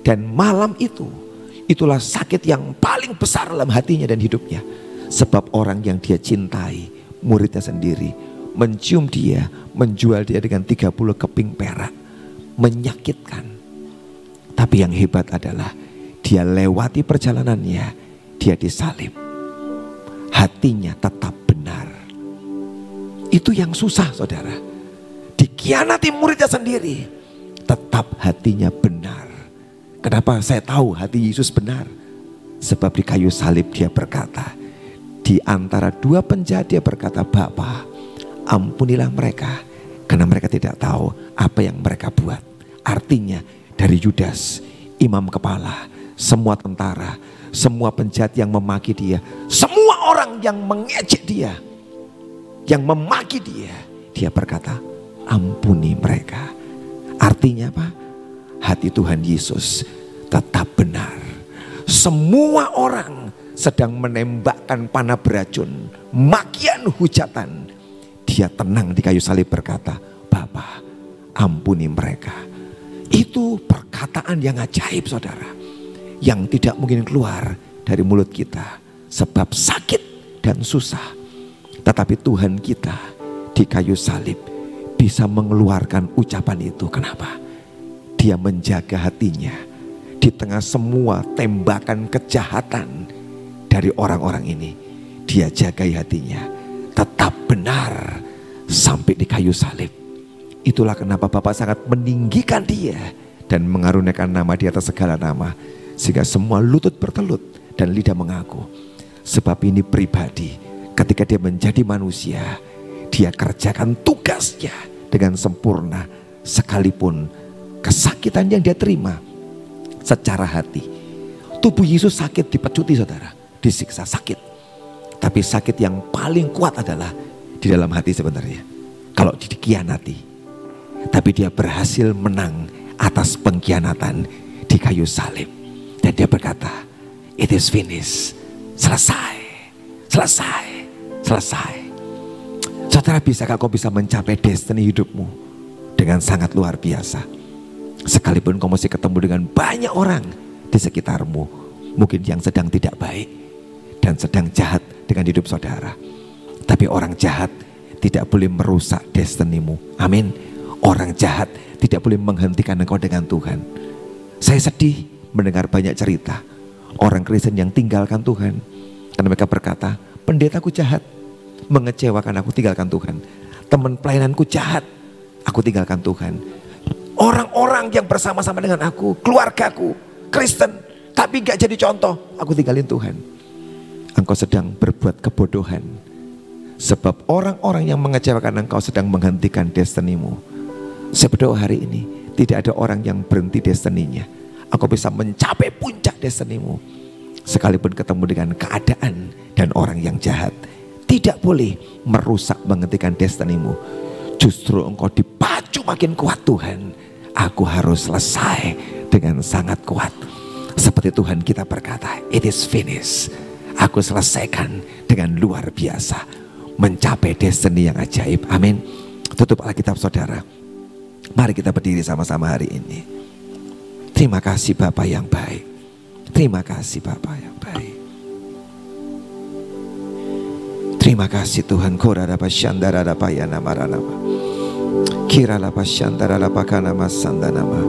Dan malam itu, itulah sakit yang paling besar dalam hatinya dan hidupnya. Sebab orang yang dia cintai, muridnya sendiri, mencium dia, menjual dia dengan 30 keping perak. Menyakitkan. Tapi yang hebat adalah dia lewati perjalanannya, dia disalib. Hatinya tetap benar. Itu yang susah saudara. Dikhianati muridnya sendiri, tetap hatinya benar. Kenapa saya tahu hati Yesus benar? Sebab di kayu salib dia berkata, di antara dua penjahat dia berkata, Bapa, ampunilah mereka karena mereka tidak tahu apa yang mereka buat. Artinya dari Yudas, imam kepala, semua tentara, semua penjahat yang memaki dia, semua orang yang mengejek dia, yang memaki dia, dia berkata, ampuni mereka. Artinya apa? Hati Tuhan Yesus tetap benar. Semua orang sedang menembakkan panah beracun, makian hujatan, dia tenang di kayu salib berkata, Bapa, ampuni mereka. Itu perkataan yang ajaib saudara, yang tidak mungkin keluar dari mulut kita sebab sakit dan susah. Tetapi Tuhan kita di kayu salib bisa mengeluarkan ucapan itu. Kenapa? Dia menjaga hatinya di tengah semua tembakan kejahatan dari orang-orang ini, dia jagai hatinya tetap benar sampai di kayu salib. Itulah kenapa Bapa sangat meninggikan dia dan mengaruniakan nama di atas segala nama, sehingga semua lutut bertelut dan lidah mengaku. Sebab ini pribadi, ketika dia menjadi manusia, dia kerjakan tugasnya dengan sempurna, sekalipun kesakitan yang dia terima secara hati. Tubuh Yesus sakit, dipecuti saudara, disiksa, sakit. Tapi sakit yang paling kuat adalah di dalam hati sebenarnya. Kalau dikhianati, tapi dia berhasil menang atas pengkhianatan di kayu salib. Dan dia berkata, it is finished. Selesai, selesai, selesai. Saudara, bisakah kau bisa mencapai destiny hidupmu dengan sangat luar biasa? Sekalipun kau masih ketemu dengan banyak orang di sekitarmu, mungkin yang sedang tidak baik dan sedang jahat dengan hidup saudara. Tapi orang jahat tidak boleh merusak destinimu. Amin. Orang jahat tidak boleh menghentikan engkau dengan Tuhan. Saya sedih mendengar banyak cerita orang Kristen yang tinggalkan Tuhan karena mereka berkata, pendetaku jahat, mengecewakan aku, tinggalkan Tuhan. Teman pelayananku jahat, aku tinggalkan Tuhan. Orang-orang yang bersama-sama dengan aku, keluargaku, Kristen, tapi gak jadi contoh, aku tinggalin Tuhan. Engkau sedang berbuat kebodohan. Sebab orang-orang yang mengecewakan engkau sedang menghentikan destinimu. Saya berdoa hari ini, tidak ada orang yang berhenti destininya. Engkau bisa mencapai puncak destinimu. Sekalipun ketemu dengan keadaan dan orang yang jahat, tidak boleh merusak, menghentikan destinimu. Justru engkau dipacu makin kuat Tuhan. Aku harus selesai dengan sangat kuat. Seperti Tuhan kita berkata, it is finished. Aku selesaikan dengan luar biasa, mencapai destiny yang ajaib. Amin. Tutup Alkitab saudara. Mari kita berdiri sama-sama hari ini. Terima kasih Bapa yang baik. Terima kasih Bapa yang baik. Terima kasih Tuhan. Korada pasyandara payana maranama. Kirala pasyandara pakana masandanama.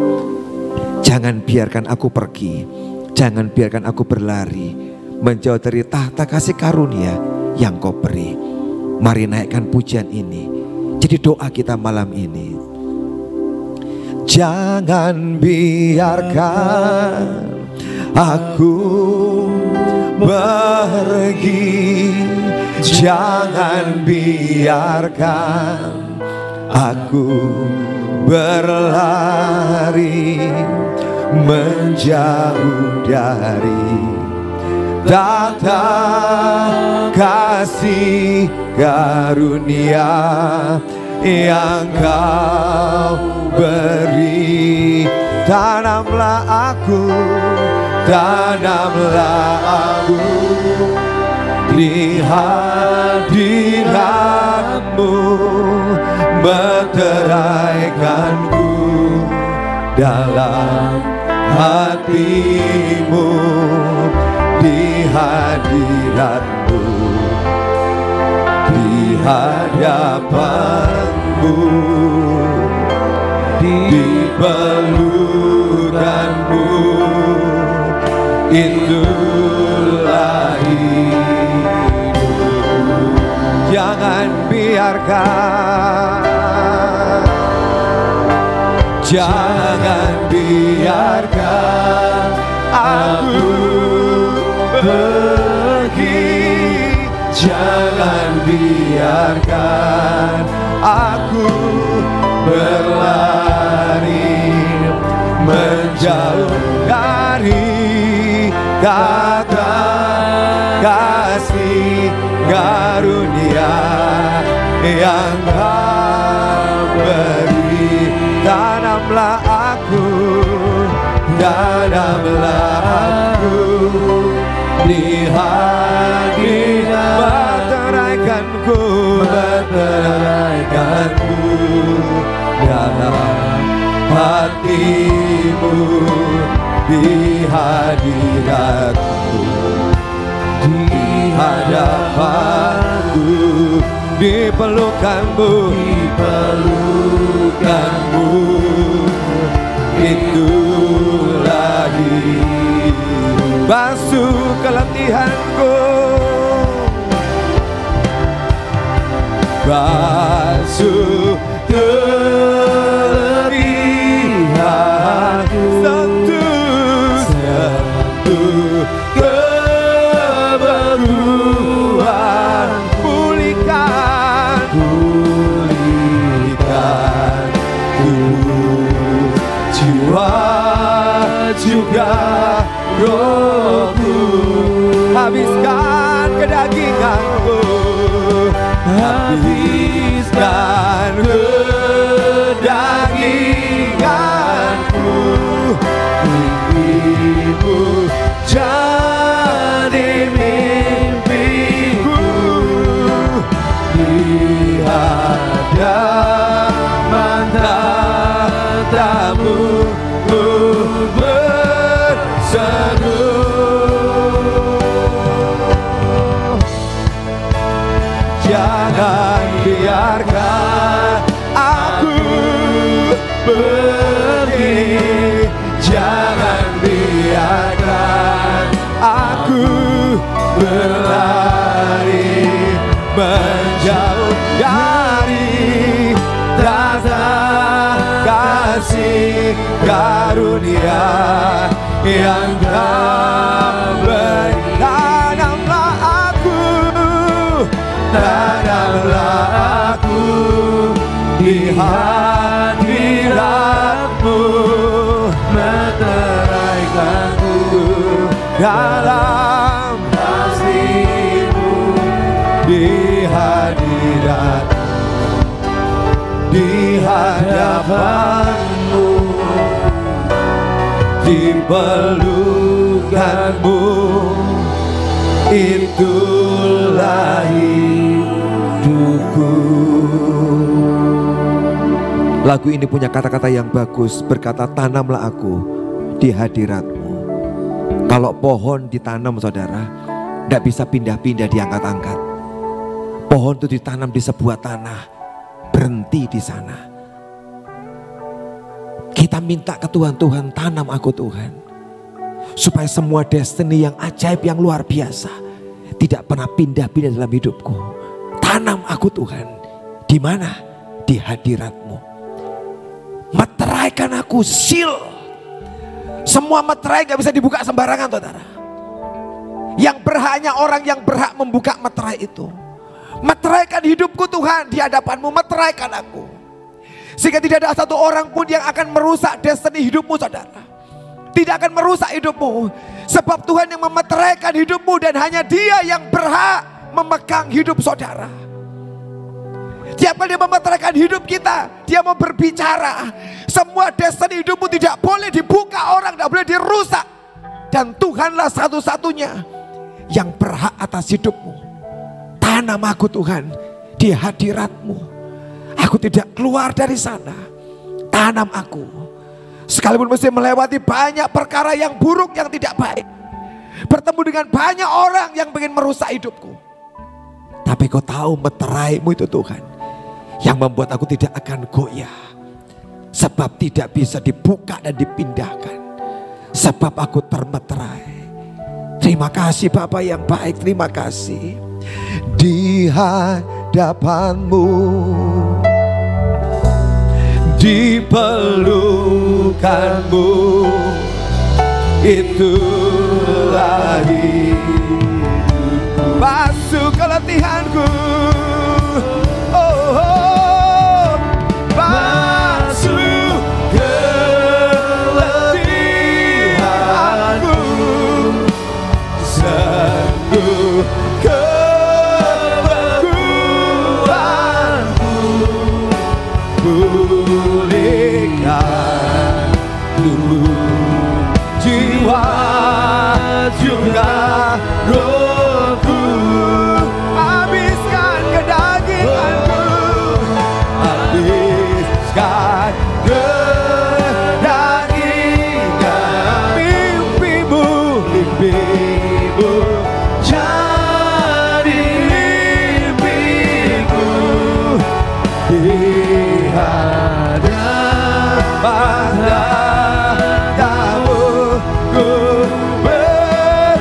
Jangan biarkan aku pergi, jangan biarkan aku berlari menjauh dari tahta kasih karunia yang kau beri. Mari naikkan pujian ini jadi doa kita malam ini. Jangan biarkan aku pergi, jangan biarkan aku berlari menjauh dari tahta kasih karunia yang kau beri. Tanamlah aku di hadiratmu, meteraikanku dalam hatimu, di hadiratmu, di hadapanmu, di pelukanmu, itulah hidup. Jangan biarkan, jangan biarkan aku pergi, jangan biarkan aku berlari menjauh dari tahta kasih karunia yang kau beri. Tanamlah aku di hadirat, meteraikanku dalam hatimu, di hadiratmu, di hadapanku, di pelukanmu, itulah hidup. basuh keletihanku, basuh keletihanku, sentuh keberuan, pulihkan tubuh, jiwa juga rohku, habiskan kedaginganku, habiskan kedaginganku, mimpimu jadi mimpiku, di hadapan tatamu berseru. Jangan biarkan aku pergi, jangan biarkan aku berlari menjauh dari tata kasih karunia yang Kau beri. Tanamlah aku di hadirat-Mu, meteraikanku dalam kasih-Mu, di hadirat, di hadapan-Mu, di pelukan-Mu, itulah hidupku. Lagu ini punya kata-kata yang bagus, berkata tanamlah aku di hadirat-Mu. Kalau pohon ditanam saudara, tidak bisa pindah-pindah, diangkat-angkat. Pohon itu ditanam di sebuah tanah, berhenti di sana. Kita minta ke Tuhan, Tuhan tanam aku Tuhan, supaya semua destiny yang ajaib, yang luar biasa tidak pernah pindah-pindah dalam hidupku. Tanam aku Tuhan. Di mana? Di hadirat-Mu. Meteraikan aku, seal. Semua meterai gak bisa dibuka sembarangan saudara. Yang berhak hanya orang yang berhak membuka meterai itu. Meteraikan hidupku Tuhan di hadapan-Mu, meteraikan aku. Sehingga tidak ada satu orang pun yang akan merusak destiny hidupmu saudara. Tidak akan merusak hidupmu. Sebab Tuhan yang memeteraikan hidupmu, dan hanya Dia yang berhak memegang hidup saudara. Tiap kali Dia memeteraikan hidup kita, Dia mau berbicara. Semua destiny hidupmu tidak boleh dibuka orang, tidak boleh dirusak. Dan Tuhanlah satu-satunya yang berhak atas hidupmu. Tanam aku Tuhan di hadirat-Mu. Aku tidak keluar dari sana. Tanam aku. Sekalipun mesti melewati banyak perkara yang buruk, yang tidak baik. Bertemu dengan banyak orang yang ingin merusak hidupku. Tapi Kau tahu meterai-Mu itu Tuhan, yang membuat aku tidak akan goyah. Sebab tidak bisa dibuka dan dipindahkan. Sebab aku termeterai. Terima kasih Bapa yang baik, terima kasih. Di hadapan-Mu, di pelukan-Mu, itulah hidupku. Basuh keletihanku, oh, oh. Basuh keletihanku, sentuh keberuanku, pulihkan tubuh, jiwa juga rohku, habiskan kedaginganku, habiskan kedagingan, mimpimu, mimpimu jadi mimpiku, di hadapan tamu ku berseru.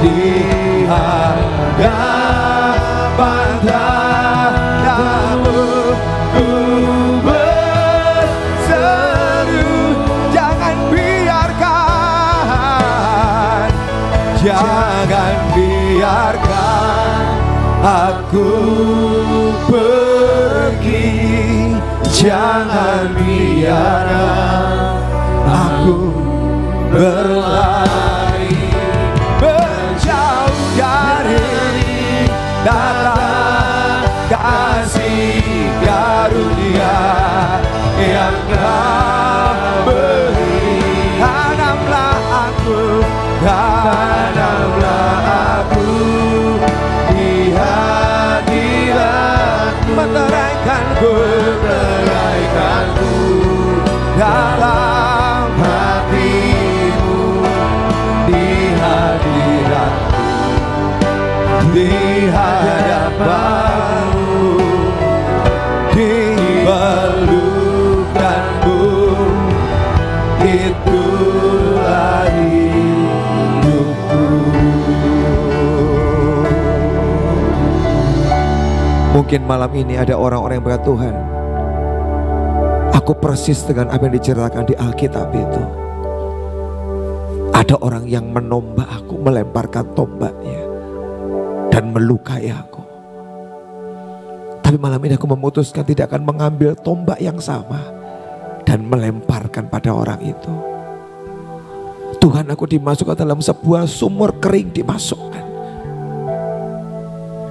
di hadapan tatamu ku berseru. Jangan biarkan, jangan biarkan aku pergi. Jangan biarkan aku berlari menjauh dari datang kasih karunia yang Kau beri. Tanamlah aku, tanamlah aku di hadirat-Mu, meteraikanku dalam hati-Mu, di hadirat-Mu, di hadapan-Mu, di pelukan-Mu, itulah hidupku. Mungkin malam ini ada orang-orang yang berkata, Tuhan, aku persis dengan apa yang diceritakan di Alkitab itu. Ada orang yang menombak aku, melemparkan tombaknya dan melukai aku. Tapi malam ini aku memutuskan tidak akan mengambil tombak yang sama dan melemparkan pada orang itu. Tuhan, aku dimasukkan dalam sebuah sumur kering, dimasukkan.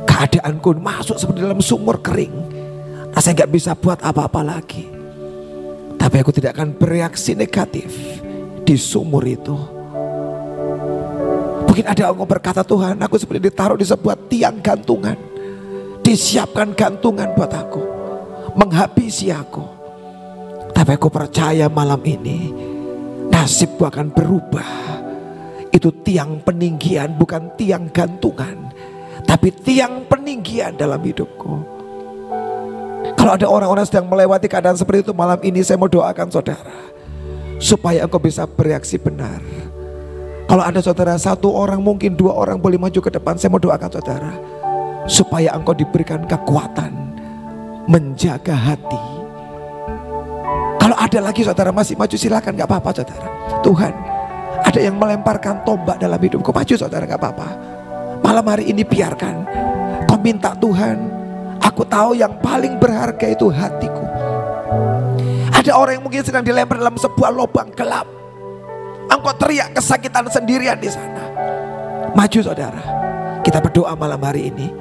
Keadaanku masuk seperti dalam sumur kering. Saya gak bisa buat apa-apa lagi. Tapi aku tidak akan bereaksi negatif di sumur itu. Mungkin ada orang berkata, Tuhan, aku seperti ditaruh di sebuah tiang gantungan. Disiapkan gantungan buat aku, menghabisi aku. Tapi aku percaya malam ini nasibku akan berubah. Itu tiang peninggian, bukan tiang gantungan, tapi tiang peninggian dalam hidupku. Kalau ada orang-orang sedang melewati keadaan seperti itu malam ini, saya mau doakan saudara supaya engkau bisa bereaksi benar. Kalau ada saudara satu orang, mungkin dua orang boleh maju ke depan. Saya mau doakan saudara supaya engkau diberikan kekuatan menjaga hati. Kalau ada lagi saudara masih maju, silakan, gak apa-apa saudara. Tuhan, ada yang melemparkan tombak dalam hidupku, maju saudara, gak apa-apa. Malam hari ini biarkan kau minta, Tuhan, aku tahu yang paling berharga itu hatiku. Ada orang yang mungkin sedang dilempar dalam sebuah lubang gelap. Engkau teriak kesakitan sendirian di sana. Maju saudara, kita berdoa malam hari ini,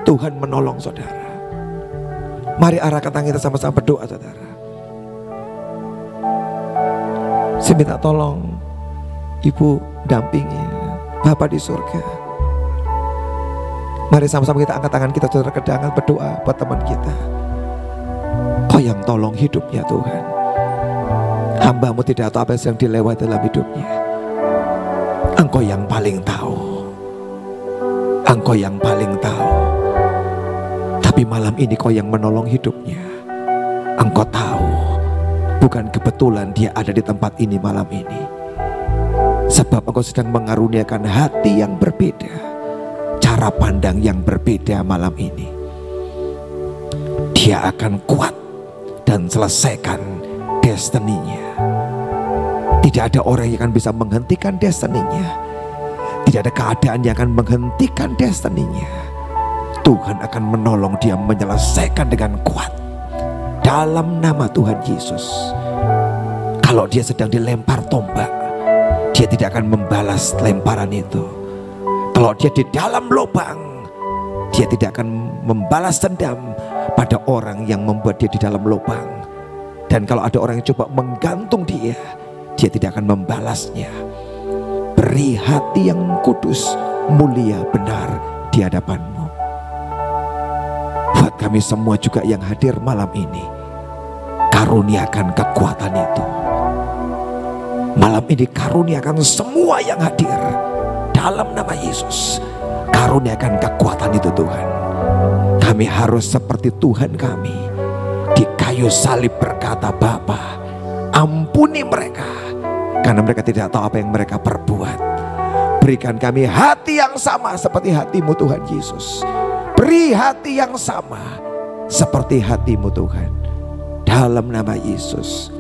Tuhan menolong saudara. Mari arahkan tangan kita sama-sama berdoa saudara. Saya minta tolong Ibu dampingi Bapa di surga. Mari sama-sama kita angkat tangan kita saudara, kedangan berdoa buat teman kita. Kau yang tolong hidupnya Tuhan. Hamba-Mu tidak tahu apa yang sedang dilewati dalam hidupnya. Engkau yang paling tahu. Engkau yang paling tahu. Tapi malam ini Kau yang menolong hidupnya. Engkau tahu, bukan kebetulan dia ada di tempat ini malam ini. Sebab Engkau sedang mengaruniakan hati yang berbeda, cara pandang yang berbeda malam ini. Dia akan kuat dan selesaikan destininya. Tidak ada orang yang akan bisa menghentikan destininya. Tidak ada keadaan yang akan menghentikan destininya. Tuhan akan menolong dia menyelesaikan dengan kuat dalam nama Tuhan Yesus. Kalau dia sedang dilempar tombak, dia tidak akan membalas lemparan itu. Kalau dia di dalam lubang, dia tidak akan membalas dendam pada orang yang membuat dia di dalam lubang. Dan kalau ada orang yang coba menggantung dia, dia tidak akan membalasnya. Beri hati yang kudus, mulia, benar di hadapan-Mu. Buat kami semua juga yang hadir malam ini, karuniakan kekuatan itu. Malam ini karuniakan semua yang hadir dalam nama Yesus. Karuniakan kekuatan itu Tuhan. Kami harus seperti Tuhan kami di kayu salib berkata, Bapa, ampuni mereka karena mereka tidak tahu apa yang mereka perbuat. Berikan kami hati yang sama seperti hati-Mu Tuhan Yesus. Beri hati yang sama seperti hati-Mu Tuhan. Dalam nama Yesus.